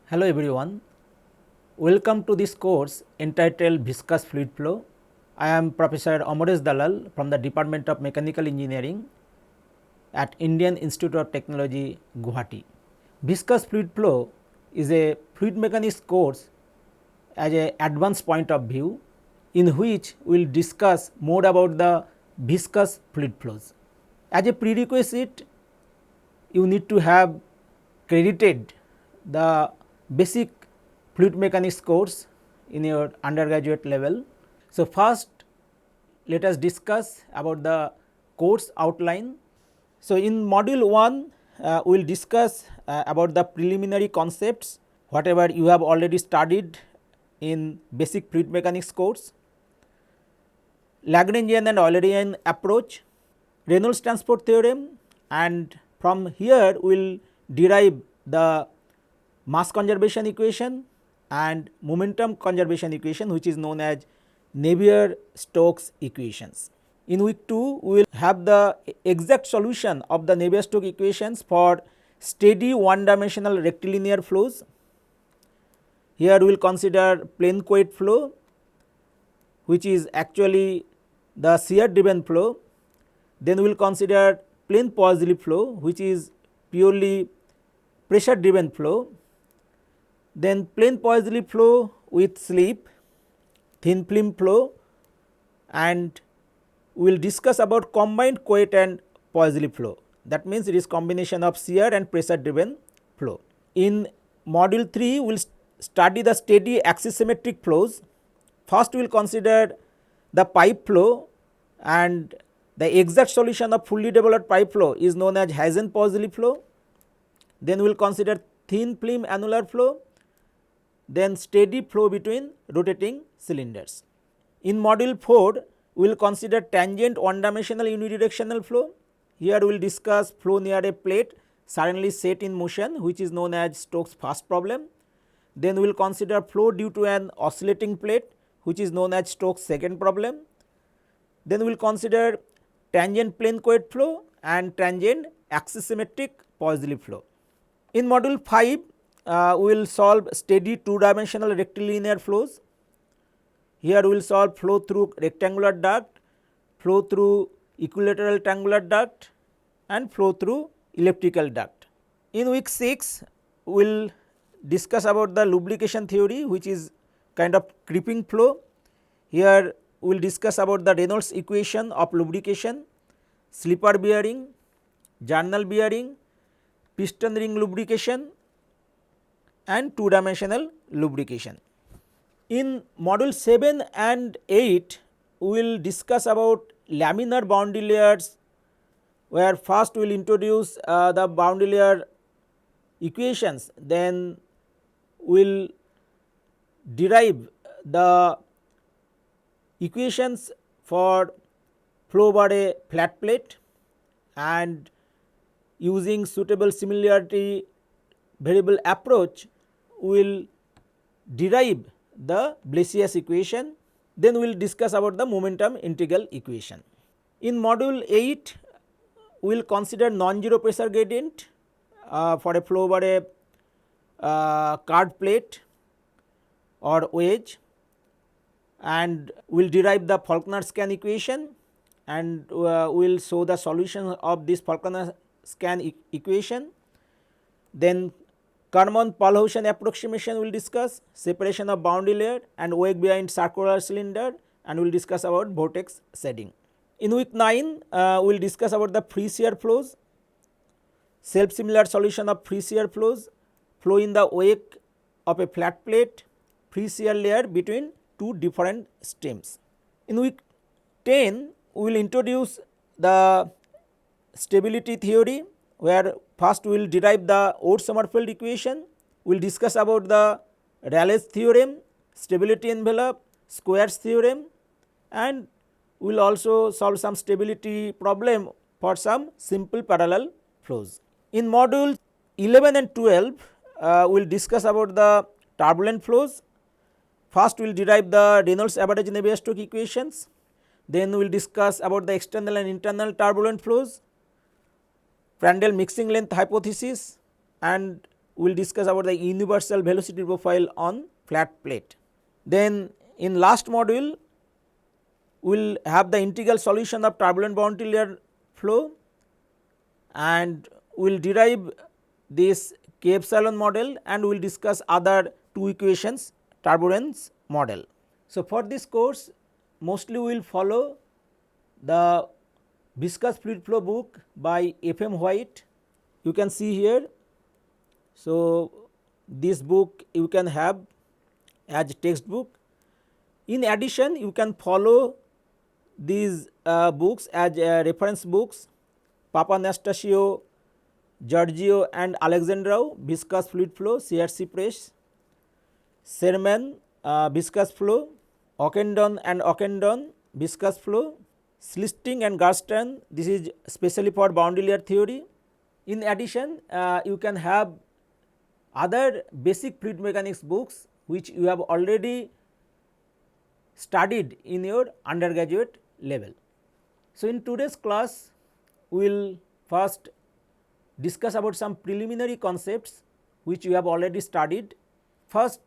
Hello everyone, welcome to this course entitled Viscous Fluid Flow. I am Professor Amoresh Dalal from the Department of Mechanical Engineering at Indian Institute of Technology, Guwahati. Viscous Fluid Flow is a fluid mechanics course as an advanced point of view in which we will discuss more about the viscous fluid flows. As a prerequisite, you need to have credited the basic fluid mechanics course in your undergraduate level. So, first let us discuss about the course outline. So, in module 1 we will discuss about the preliminary concepts whatever you have already studied in basic fluid mechanics course, Lagrangian and Eulerian approach, Reynolds transport theorem, and from here we will derive the mass conservation equation and momentum conservation equation, which is known as Navier-Stokes equations. In week 2 we will have the exact solution of the Navier-Stokes equations for steady one dimensional rectilinear flows. Here we will consider plane quake flow, which is actually the shear driven flow. Then we will consider plane Poiseuille flow, which is purely pressure driven flow. Then plane Poiseuille flow with slip, thin film flow, and we will discuss about combined Couette and Poiseuille flow. That means it is combination of shear and pressure driven flow. In module 3 we will study the steady axis symmetric flows. First we will consider the pipe flow, and the exact solution of fully developed pipe flow is known as Hazen-Poiseuille flow. Then we will consider thin film annular flow, then steady flow between rotating cylinders. In module 4 we will consider tangent one dimensional unidirectional flow. Here we will discuss flow near a plate suddenly set in motion, which is known as Stokes' first problem. Then we will consider flow due to an oscillating plate, which is known as Stokes' second problem. Then we will consider tangent plane Couette flow and tangent axis symmetric Poiseuille flow. In module 5 we will solve steady two dimensional rectilinear flows. Here we will solve flow through rectangular duct, flow through equilateral triangular duct, and flow through elliptical duct. In week 6 we will discuss about the lubrication theory, which is kind of creeping flow. Here we will discuss about the Reynolds equation of lubrication, slipper bearing, journal bearing, piston ring lubrication, and two dimensional lubrication. In module 7 and 8 we will discuss about laminar boundary layers, where first we will introduce the boundary layer equations, then we will derive the equations for flow over a flat plate, and using suitable similarity variable approach we will derive the Blasius equation. Then we will discuss about the momentum integral equation. In module 8 we will consider non-zero pressure gradient for a flow over a curved plate or wedge, and we will derive the Faulkner-Scan equation, and we will show the solution of this Faulkner-Scan equation. Then Karman-Paulhaussen approximation we will discuss, separation of boundary layer and wake behind circular cylinder, and we will discuss about vortex shading. In week 9 we will discuss about the free shear flows, self similar solution of free shear flows, flow in the wake of a flat plate, free shear layer between two different stems. In week 10 we will introduce the stability theory, where first we will derive the Orr-Sommerfeld equation, we will discuss about the Rayleigh's theorem, stability envelope, Square's theorem, and we will also solve some stability problem for some simple parallel flows. In module 11 and 12 we will discuss about the turbulent flows. First we will derive the Reynolds average Navier-Stokes equations, then we will discuss about the external and internal turbulent flows, Prandtl mixing length hypothesis, and we will discuss about the universal velocity profile on flat plate. Then in last module we will have the integral solution of turbulent boundary layer flow, and we will derive this K epsilon model, and we will discuss other two equations turbulence model. So, for this course mostly we will follow the viscous fluid flow book by F.M. White. You can see here. So, this book you can have as textbook. In addition, you can follow these books as reference books: Papanastasio, Giorgio and Alexandrou, Viscous Fluid Flow, CRC Press; Sherman, Viscous Flow; Ockendon and Ockendon, Viscous Flow; Schlichting and Gersten, this is specially for boundary layer theory. In addition, you can have other basic fluid mechanics books which you have already studied in your undergraduate level. So, in today's class we will first discuss about some preliminary concepts which you have already studied. First,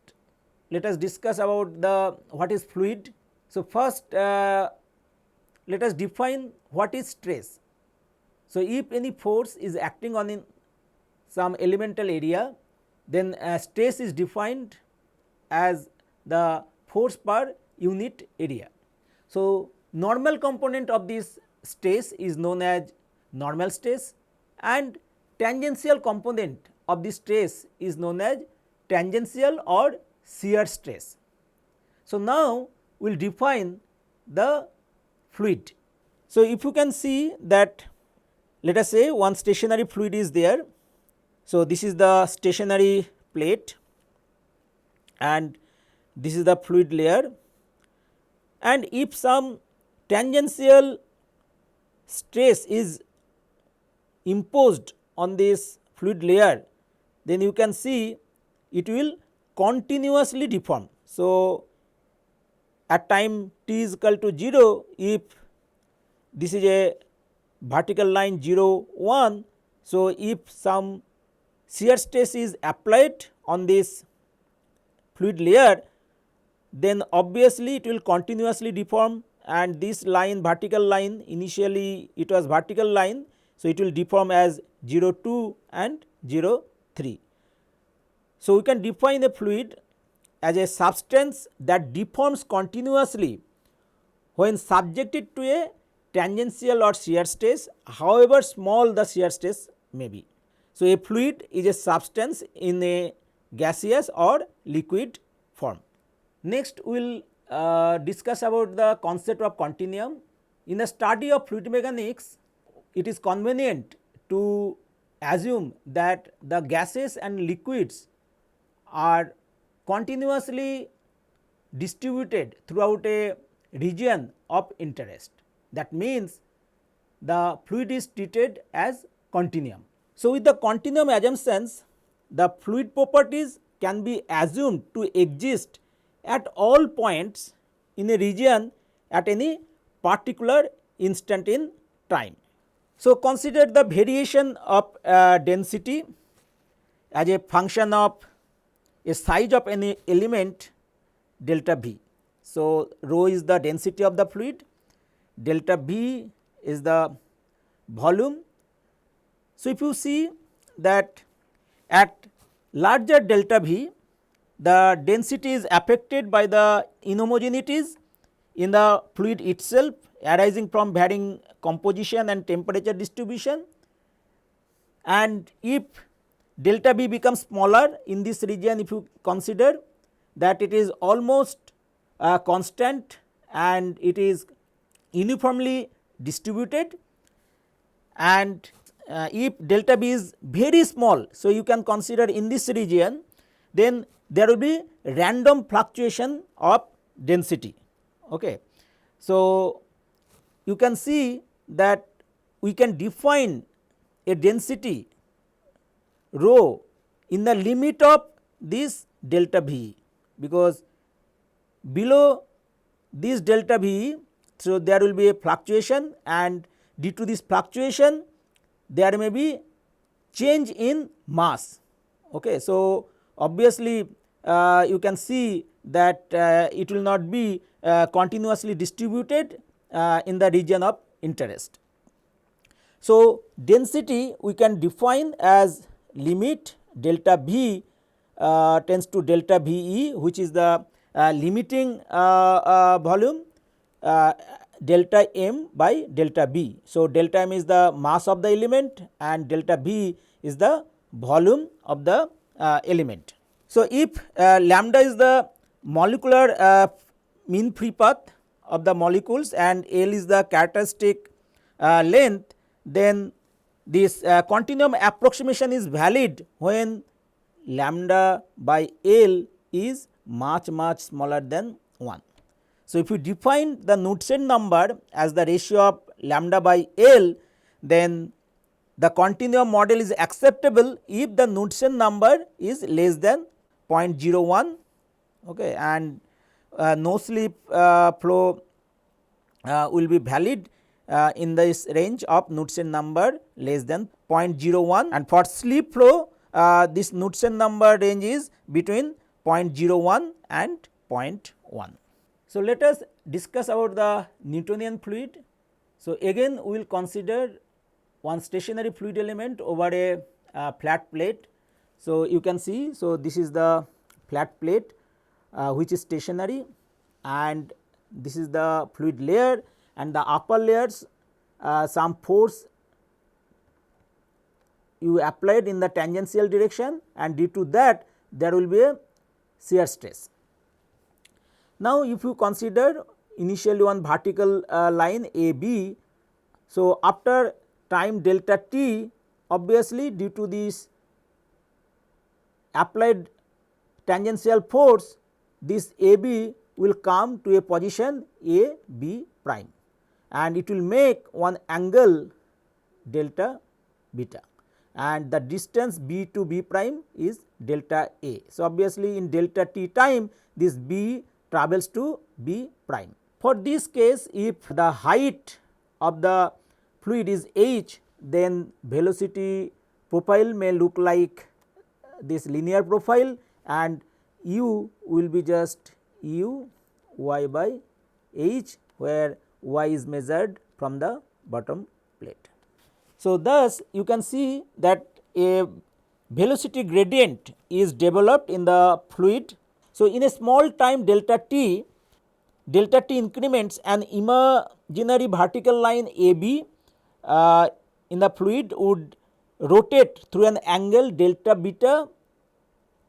let us discuss about the what is fluid. So, first let us define what is stress. So, if any force is acting on some elemental area, then stress is defined as the force per unit area. So, normal component of this stress is known as normal stress, and tangential component of the stress is known as tangential or shear stress. So, now we will define the fluid. So, if you can see that, let us say one stationary fluid is there. So, this is the stationary plate and this is the fluid layer, and if some tangential stress is imposed on this fluid layer, then you can see it will continuously deform. So, at time t is equal to 0, if this is a vertical line 0 1. So, if some shear stress is applied on this fluid layer, then obviously it will continuously deform, and this line vertical line, initially it was vertical line. So, it will deform as 0 2 and 0 3. So, we can define a fluid as a substance that deforms continuously when subjected to a tangential or shear stress, however small the shear stress may be. So, a fluid is a substance in a gaseous or liquid form. Next, we will discuss about the concept of continuum. In the study of fluid mechanics, it is convenient to assume that the gases and liquids are continuously distributed throughout a region of interest. That means, the fluid is treated as continuum. So, with the continuum assumptions, the fluid properties can be assumed to exist at all points in a region at any particular instant in time. So, consider the variation of density as a function of a size of any element delta V. So, rho is the density of the fluid, delta V is the volume. So, if you see that at larger delta V, the density is affected by the inhomogeneities in the fluid itself arising from varying composition and temperature distribution, and if delta V becomes smaller in this region, if you consider that it is almost constant and it is uniformly distributed, and if delta V is very small. So, you can consider in this region, then there will be random fluctuation of density. Okay. So, you can see that we can define a density rho in the limit of this delta V, because below this delta V, so there will be a fluctuation, and due to this fluctuation there may be change in mass. Okay. So, obviously, you can see that it will not be continuously distributed in the region of interest. So, density we can define as limit delta V tends to delta V e, which is the limiting volume delta m by delta B. So, delta m is the mass of the element and delta V is the volume of the element. So, if lambda is the molecular mean free path of the molecules and L is the characteristic length, then this continuum approximation is valid when lambda by L is much smaller than 1. So, if you define the Knudsen number as the ratio of lambda by L, then the continuum model is acceptable if the Knudsen number is less than 0.01, okay, and no slip flow will be valid in this range of Knudsen number less than 0.01, and for slip flow this Knudsen number range is between 0.01 and 0.1. So, let us discuss about the Newtonian fluid. So, again we will consider one stationary fluid element over a flat plate. So, you can see, so this is the flat plate which is stationary, and this is the fluid layer, and the upper layers some force you applied in the tangential direction, and due to that there will be a shear stress. Now, if you consider initially one vertical line A B, so after time delta t, obviously due to this applied tangential force, this A B will come to a position A B prime, and it will make one angle delta beta, and the distance B to B prime is delta A. So, obviously in delta t time this B travels to B prime. For this case, if the height of the fluid is h, then velocity profile may look like this linear profile, and u will be just u y by h, where y is measured from the bottom plate. So, thus you can see that a velocity gradient is developed in the fluid. So, in a small time delta t increments an imaginary vertical line A B in the fluid would rotate through an angle delta beta,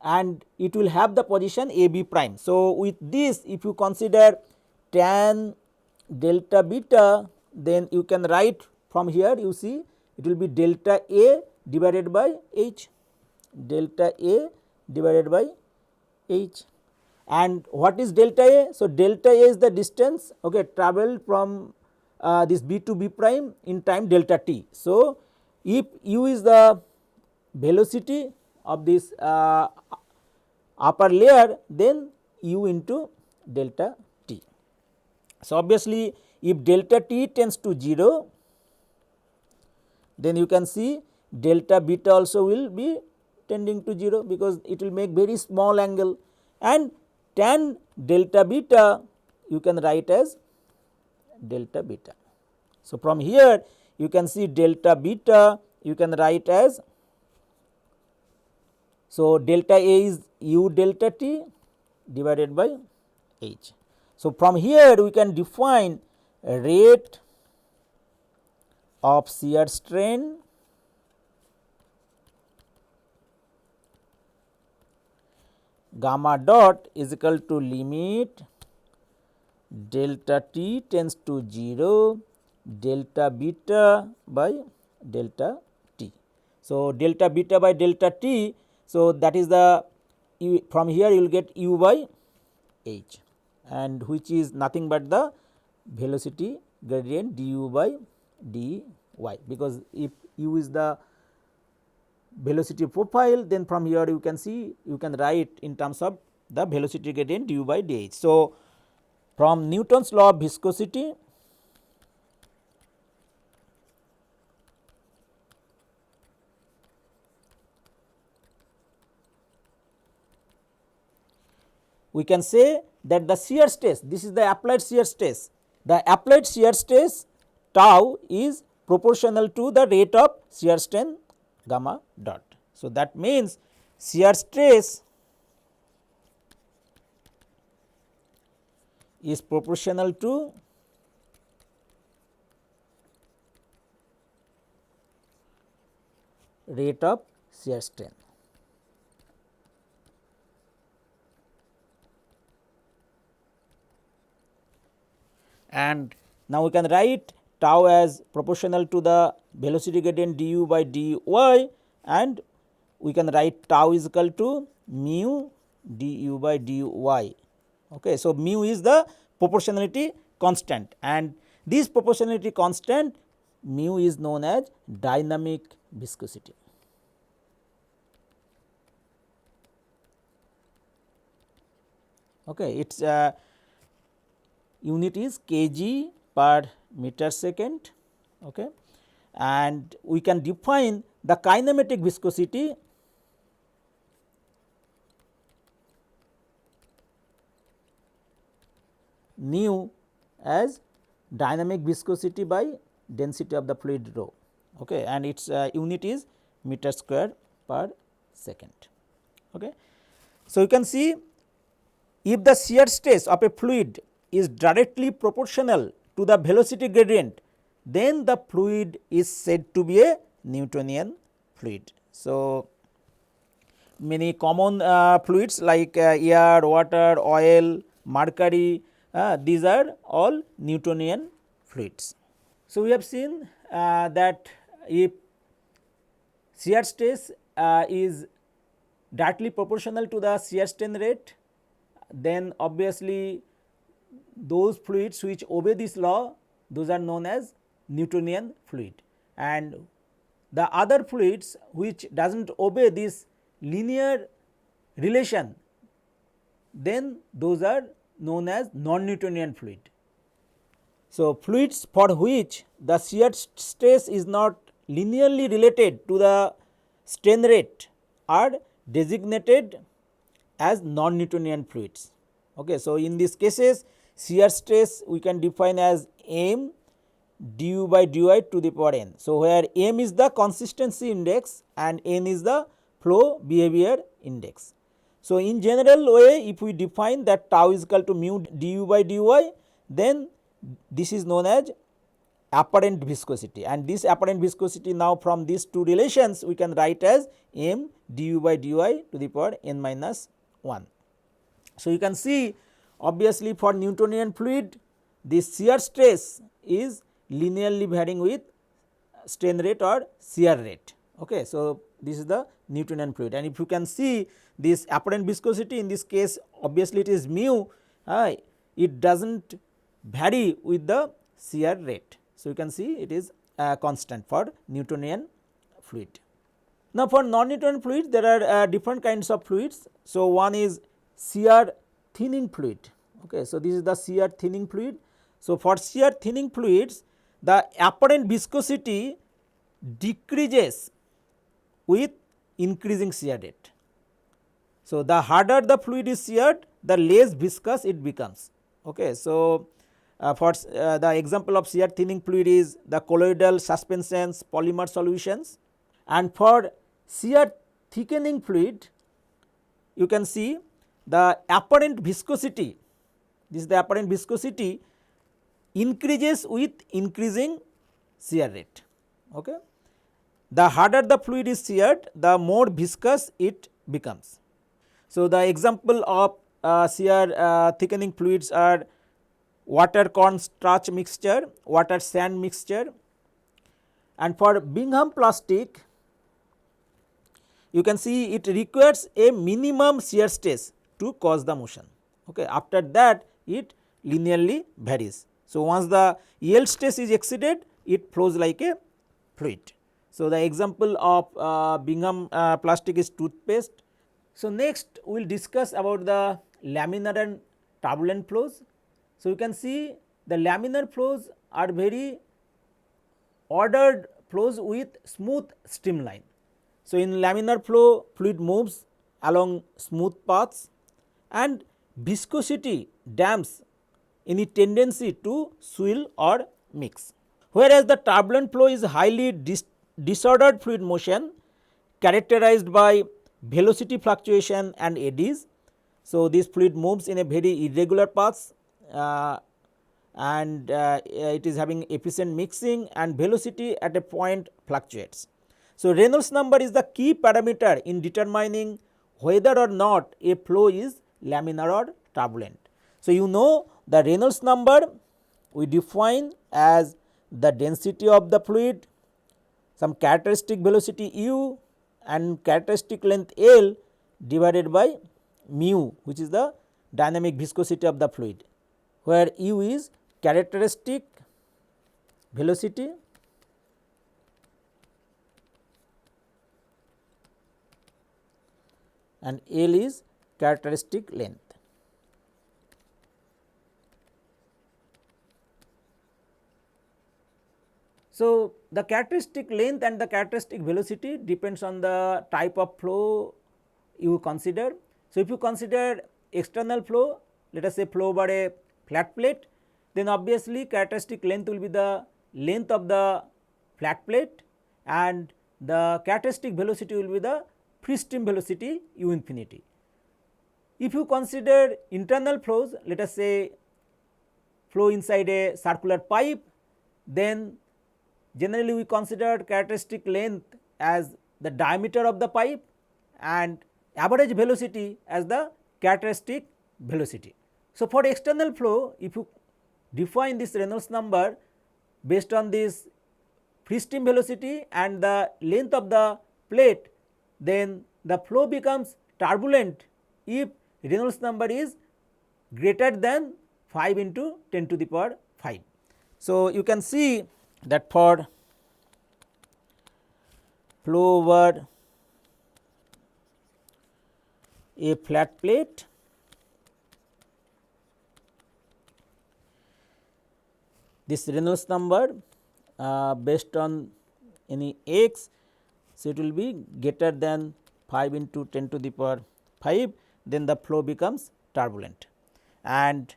and it will have the position A B prime. So, with this if you consider tan delta beta, then you can write from here, you see it will be delta A divided by h, delta A divided by h. And what is delta A? So, delta A is the distance, okay, travelled from this B to B prime in time delta t. So, if u is the velocity of this upper layer, then u into delta t. So, obviously if delta t tends to 0, then you can see delta beta also will be tending to 0, because it will make very small angle, and tan delta beta you can write as delta beta. So, from here you can see delta beta you can write as, so delta A is u delta t divided by h. So, from here we can define rate of shear strain gamma dot is equal to limit delta t tends to 0 delta beta by delta t. So, delta beta by delta t, so that is the from here you will get u by h, and which is nothing but the velocity gradient du by dy, because if u is the velocity profile, then from here you can see you can write in terms of the velocity gradient du by dh. So, from Newton's law of viscosity, we can say that the shear stress, this is the applied shear stress, the applied shear stress tau is proportional to the rate of shear strain gamma dot. So, that means shear stress is proportional to rate of shear strain. And now we can write tau as proportional to the velocity gradient du by dy, and we can write tau is equal to mu du by dy. Okay. So, mu is the proportionality constant, and this proportionality constant mu is known as dynamic viscosity. Okay. Its unit is kg per meter second, okay. And we can define the kinematic viscosity nu as dynamic viscosity by density of the fluid rho, okay. And its unit is meter square per second. Okay. So, you can see if the shear stress of a fluid is directly proportional to the velocity gradient, then the fluid is said to be a Newtonian fluid. So, many common fluids like air, water, oil, mercury, these are all Newtonian fluids. So, we have seen that if shear stress is directly proportional to the shear strain rate, then obviously those fluids which obey this law, those are known as Newtonian fluid, and the other fluids which does not obey this linear relation, then those are known as non-Newtonian fluid. So, fluids for which the shear stress is not linearly related to the strain rate are designated as non-Newtonian fluids. Okay. So, in these cases shear stress we can define as m du by dy to the power n. So, where m is the consistency index and n is the flow behavior index. So, in general way, if we define that tau is equal to mu du by dy, then this is known as apparent viscosity, and this apparent viscosity now from these two relations we can write as m du by dy to the power n minus 1. So, you can see obviously for Newtonian fluid this shear stress is linearly varying with strain rate or shear rate. Okay. So, this is the Newtonian fluid, and if you can see this apparent viscosity, in this case obviously it is mu, it does not vary with the shear rate. So, you can see it is constant for Newtonian fluid. Now, for non-Newtonian fluids there are different kinds of fluids. So, one is shear thinning fluid. Okay. So, this is the shear thinning fluid. So, for shear thinning fluids the apparent viscosity decreases with increasing shear rate. So, the harder the fluid is sheared, the less viscous it becomes. Okay. So, for the example of shear thinning fluid is the colloidal suspensions, polymer solutions, and for shear thickening fluid you can see the apparent viscosity, this is the apparent viscosity increases with increasing shear rate. Okay. The harder the fluid is sheared, the more viscous it becomes. So, the example of shear thickening fluids are water corn starch mixture, water sand mixture, and for Bingham plastic you can see it requires a minimum shear stress to cause the motion. Okay. After that it linearly varies. So, once the yield stress is exceeded, it flows like a fluid. So, the example of Bingham plastic is toothpaste. So, next we will discuss about the laminar and turbulent flows. So, you can see the laminar flows are very ordered flows with smooth streamline. So, in laminar flow fluid moves along smooth paths, and viscosity damps any tendency to swill or mix. Whereas the turbulent flow is highly disordered fluid motion characterized by velocity fluctuation and eddies. So, this fluid moves in a very irregular paths and it is having efficient mixing and velocity at a point fluctuates. So, Reynolds number is the key parameter in determining whether or not a flow is laminar or turbulent. So, you know the Reynolds number we define as the density of the fluid, some characteristic velocity u and characteristic length L divided by mu, which is the dynamic viscosity of the fluid, where u is characteristic velocity and L is characteristic length. So, the characteristic length and the characteristic velocity depends on the type of flow you consider. So, if you consider external flow, let us say flow over a flat plate, then obviously characteristic length will be the length of the flat plate and the characteristic velocity will be the free stream velocity u infinity. If you consider internal flows, let us say flow inside a circular pipe, then generally we consider characteristic length as the diameter of the pipe and average velocity as the characteristic velocity. So, for external flow, if you define this Reynolds number based on this free stream velocity and the length of the plate, then the flow becomes turbulent if Reynolds number is greater than 5 into 10 to the power 5. So, you can see that for flow over a flat plate, this Reynolds number based on any x, so it will be greater than 5 into 10 to the power 5, then the flow becomes turbulent. And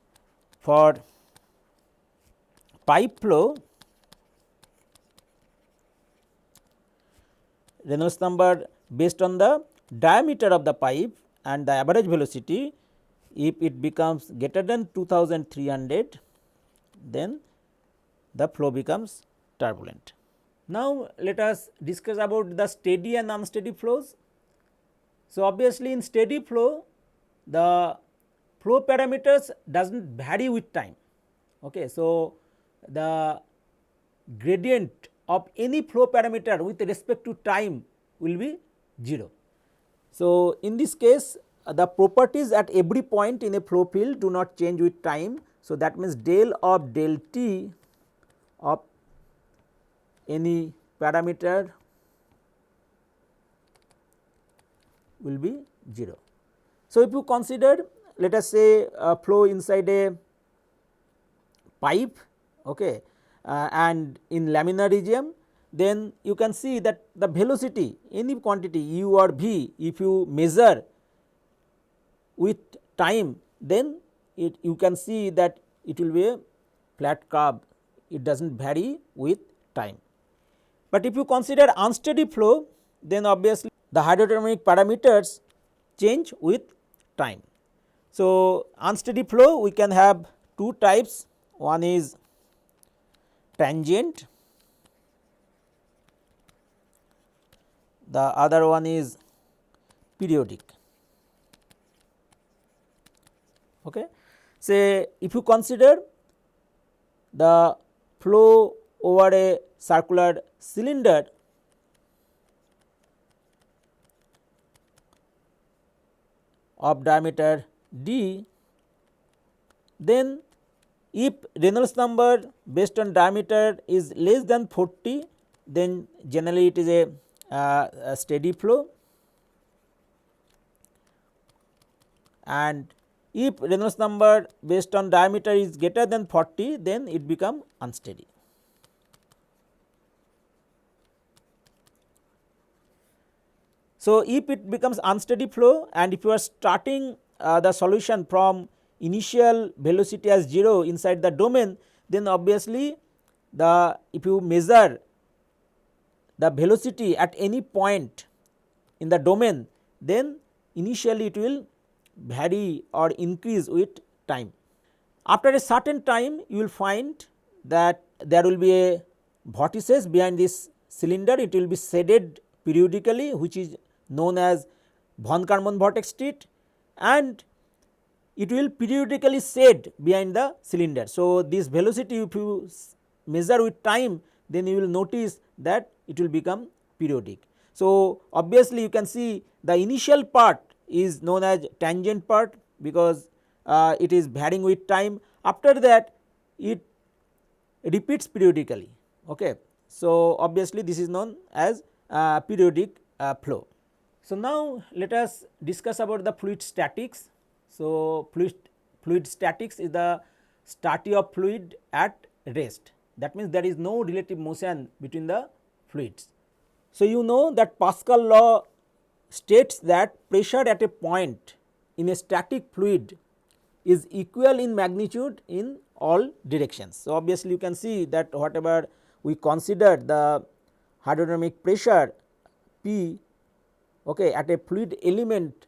for pipe flow, Reynolds number based on the diameter of the pipe and the average velocity, if it becomes greater than 2300, then the flow becomes turbulent. Now, let us discuss about the steady and unsteady flows. So, obviously, in steady flow the flow parameters does not vary with time. Okay. So, the gradient of any flow parameter with respect to time will be 0. So, in this case the properties at every point in a flow field do not change with time. So, that means del of del t of any parameter will be 0. So, if you consider, let us say a flow inside a pipe, okay, and in laminar region, then you can see that the velocity any quantity u or v, if you measure with time, then you can see that it will be a flat curve, it does not vary with time. But if you consider unsteady flow, then obviously the hydrodynamic parameters change with time. So, unsteady flow we can have two types, one is transient, the other one is periodic. Okay. Say if you consider the flow over a circular cylinder, of diameter d, then if Reynolds number based on diameter is less than 40, then generally it is a steady flow, and if Reynolds number based on diameter is greater than 40, then it become unsteady. So, if it becomes unsteady flow and if you are starting the solution from initial velocity as 0 inside the domain, then obviously the if you measure the velocity at any point in the domain, then initially it will vary or increase with time. After a certain time you will find that there will be a vortices behind this cylinder, it will be shaded periodically, which is known as von Karman vortex state, and it will periodically shade behind the cylinder. So, this velocity if you measure with time, then you will notice that it will become periodic. So, obviously you can see the initial part is known as tangent part, because it is varying with time. After that it repeats periodically. Okay. So, obviously this is known as periodic flow. So, now let us discuss about the fluid statics. So, fluid statics is the study of fluid at rest, that means there is no relative motion between the fluids. So, you know that Pascal law states that pressure at a point in a static fluid is equal in magnitude in all directions. So, obviously you can see that whatever we consider the hydrodynamic pressure P, okay, at a fluid element,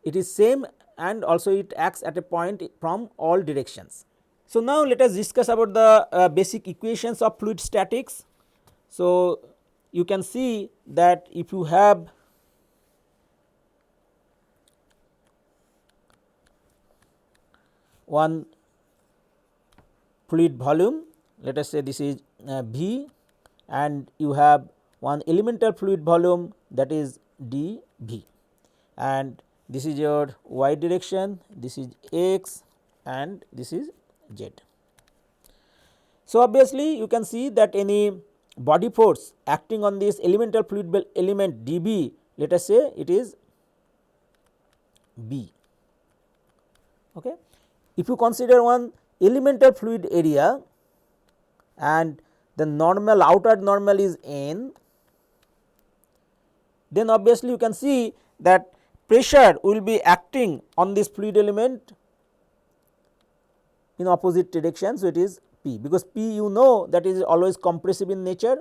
it is same and also it acts at a point from all directions. So, now let us discuss about the basic equations of fluid statics. So, you can see that if you have one fluid volume, let us say this is V, and you have one elemental fluid volume, that is dV, and this is your y direction, this is x and this is z. So, obviously you can see that any body force acting on this elemental fluid element dB, let us say it is B. Okay. If you consider one elemental fluid area and the normal, outward normal is n, then obviously you can see that pressure will be acting on this fluid element in opposite direction. So, it is P, because P you know that is always compressive in nature.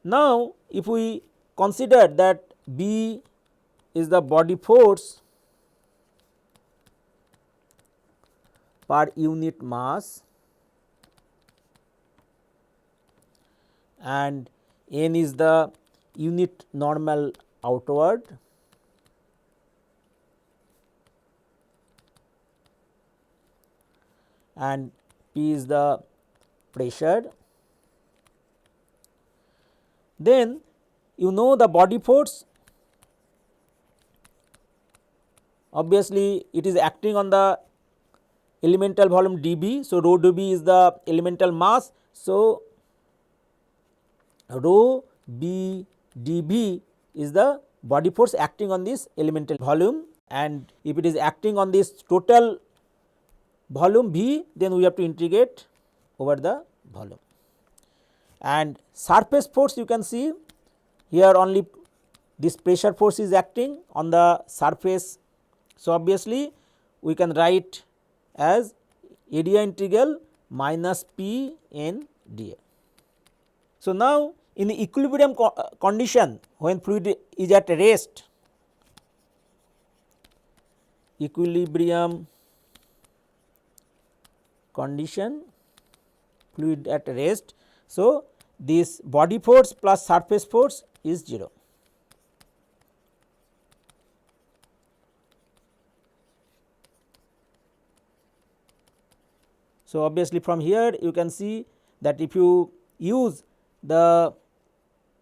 Now, if we consider that B is the body force per unit mass and N is the unit normal outward, and P is the pressure, then you know the body force, obviously it is acting on the elemental volume dB. So, rho dB is the elemental mass. So, rho b dB is the body force acting on this elemental volume, and if it is acting on this total volume V, then we have to integrate over the volume. And surface force, you can see here only this pressure force is acting on the surface. So, obviously we can write as area integral minus P n dA. So, now in the equilibrium condition, when fluid is at rest, equilibrium condition, fluid at rest. So, this body force plus surface force is 0. So, obviously from here you can see that if you use the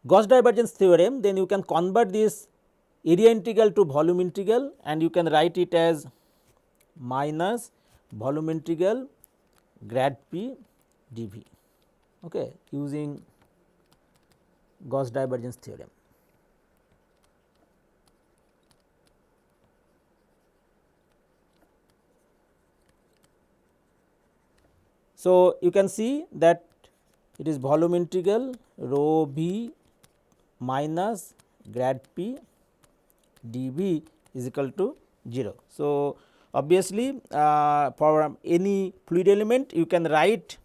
Gauss divergence theorem, then you can convert this area integral to volume integral, and you can write it as minus volume integral grad P dV, okay, using Gauss divergence theorem. So, you can see that it is volume integral rho v minus grad P dV is equal to 0. So, obviously, for any fluid element you can write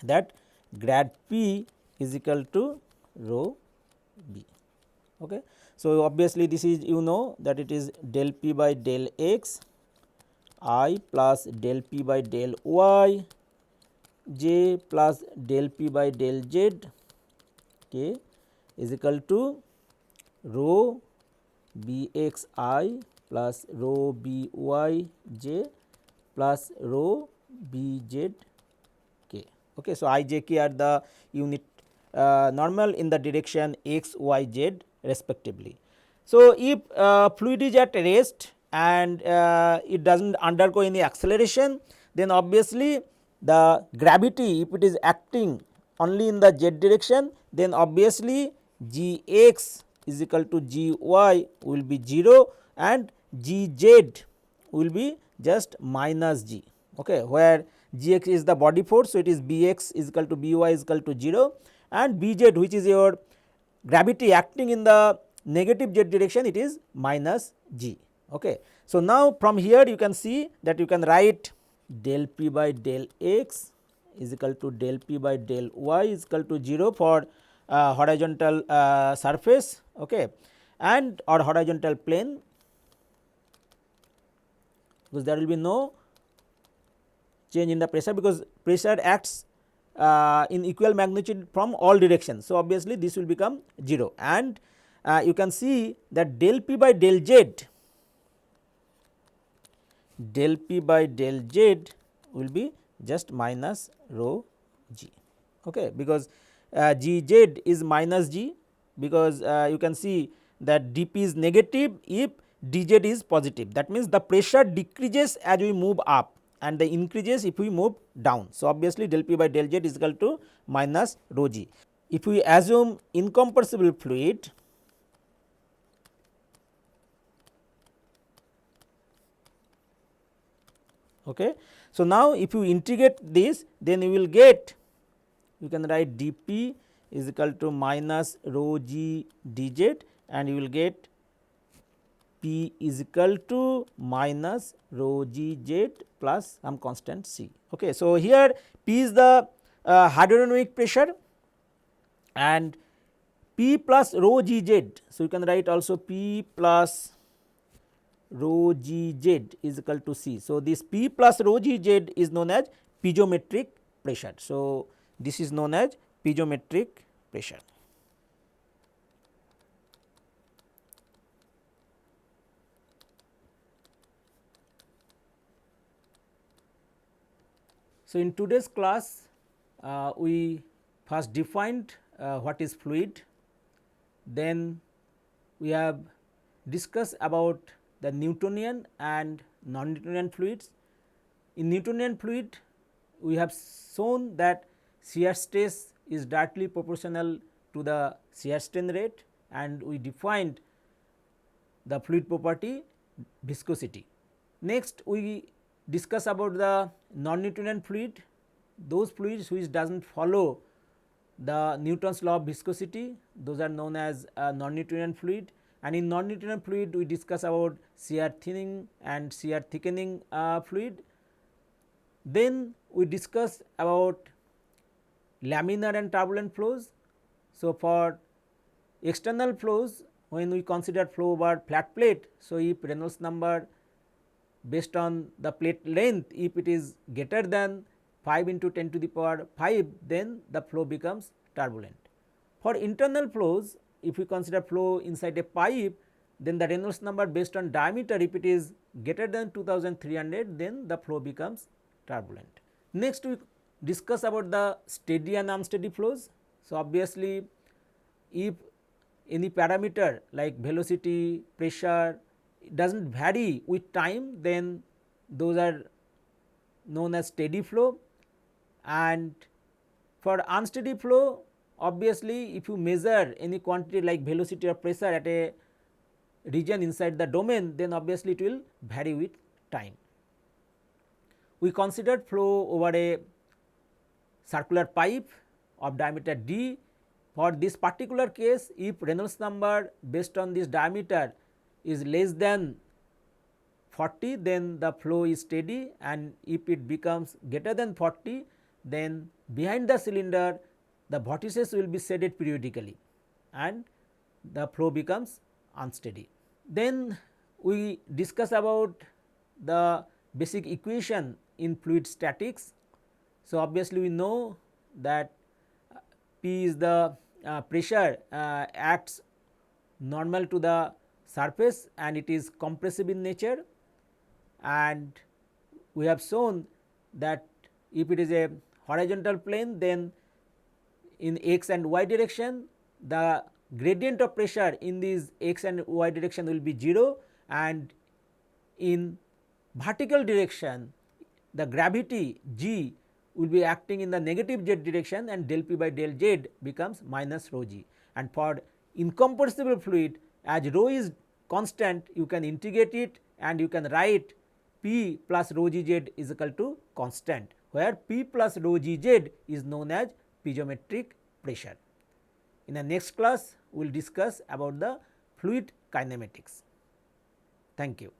that grad P is equal to rho B. Okay. So, obviously, this is you know that it is del P by del x I plus del P by del y j plus del P by del z k is equal to rho B x I plus rho B y j plus rho B z k. Okay. So, I j k are the unit normal in the direction x y z respectively. So, if fluid is at rest and it does not undergo any acceleration, then obviously the gravity, if it is acting only in the z direction, then obviously g x is equal to g y will be 0 and g z will be just minus g, okay, where g x is the body force. So, it is b x is equal to b y is equal to 0 and b z, which is your gravity acting in the negative z direction, it is minus g. Okay. So, now from here you can see that you can write del p by del x is equal to del p by del y is equal to 0 for horizontal surface, okay, and or horizontal plane, because there will be no change in the pressure, because pressure acts in equal magnitude from all directions. So, obviously, this will become 0 and you can see that del p by del z will be just minus rho g, okay, because g z is minus g, because you can see that dp is negative if dz is positive. That means, the pressure decreases as we move up and the increases if we move down. So, obviously, del p by del z is equal to minus rho g. If we assume incompressible fluid, okay. So, now if you integrate this, then you will get, you can write dp is equal to minus rho g dz and you will get p is equal to minus rho g z plus some constant c. Okay. So, here p is the hydrodynamic pressure and p plus rho g z. So, you can write also p plus rho g z is equal to c. So, this p plus rho g z is known as piezometric pressure. So, this is known as piezometric pressure. So, in today's class we first defined what is fluid, then we have discussed about the Newtonian and non-Newtonian fluids. In Newtonian fluid, we have shown that shear stress is directly proportional to the shear strain rate and we defined the fluid property viscosity. Next, we discuss about the non-Newtonian fluid, those fluids which does not follow the Newton's law of viscosity, those are known as non-Newtonian fluid. And in non-Newtonian fluid, we discuss about shear thinning and shear thickening fluid. Then we discuss about laminar and turbulent flows. So, for external flows, when we consider flow over flat plate, so if Reynolds number based on the plate length, if it is greater than 5 into 10 to the power 5, then the flow becomes turbulent. For internal flows, if we consider flow inside a pipe, then the Reynolds number based on diameter, if it is greater than 2300, then the flow becomes turbulent. Next, we discuss about the steady and unsteady flows. So, obviously, if any parameter like velocity, pressure does not vary with time, then those are known as steady flow. And for unsteady flow, obviously, if you measure any quantity like velocity or pressure at a region inside the domain, then obviously it will vary with time. We considered flow over a circular pipe of diameter d. For this particular case, if Reynolds number based on this diameter is less than 40, then the flow is steady, and if it becomes greater than 40, then behind the cylinder the vortices will be shaded periodically and the flow becomes unsteady. Then we discuss about the basic equation in fluid statics. So, obviously, we know that P is the pressure acts normal to the surface and it is compressive in nature, and we have shown that if it is a horizontal plane, then in x and y direction the gradient of pressure in these x and y direction will be 0, and in vertical direction the gravity g will be acting in the negative z direction and del p by del z becomes minus rho g. And for incompressible fluid, as rho is constant, you can integrate it and you can write p plus rho g z is equal to constant, where p plus rho g z is known as piezometric pressure. In the next class, we will discuss about the fluid kinematics. Thank you.